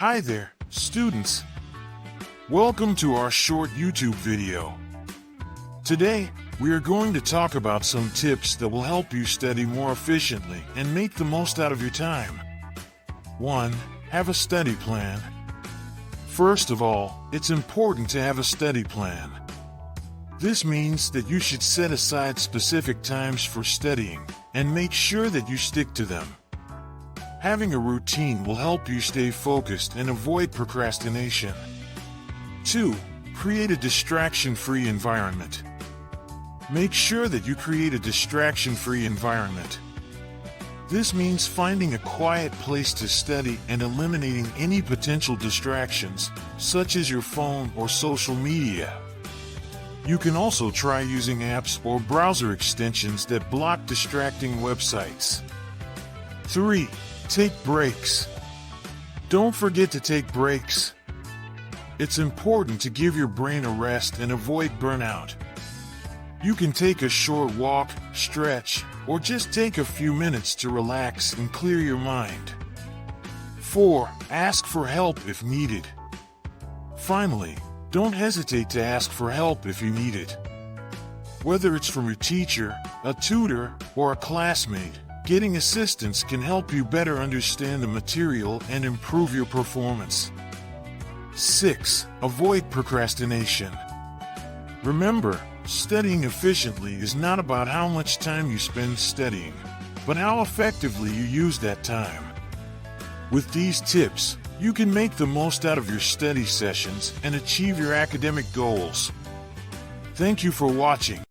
Hi there, students. Welcome to our short YouTube video. Today, we are going to talk about some tips that will help you study more efficiently and make the most out of your time. 1. Have a study plan. First of all, it's important to have a study plan. This means that you should set aside specific times for studying and make sure that you stick to them. Having a routine will help you stay focused and avoid procrastination. 2. Create a distraction-free environment. Make sure that you create a distraction-free environment. This means finding a quiet place to study and eliminating any potential distractions, such as your phone or social media. You can also try using apps or browser extensions that block distracting websites. 3. Take breaks. Don't forget to take breaks. It's important to give your brain a rest and avoid burnout. You can take a short walk, stretch, or just take a few minutes to relax and clear your mind. 4. Ask for help if needed. Finally, don't hesitate to ask for help if you need it. Whether it's from your teacher, a tutor, or a classmate, getting assistance can help you better understand the material and improve your performance. 6. Avoid procrastination. Remember, studying efficiently is not about how much time you spend studying, but how effectively you use that time. With these tips, you can make the most out of your study sessions and achieve your academic goals. Thank you for watching.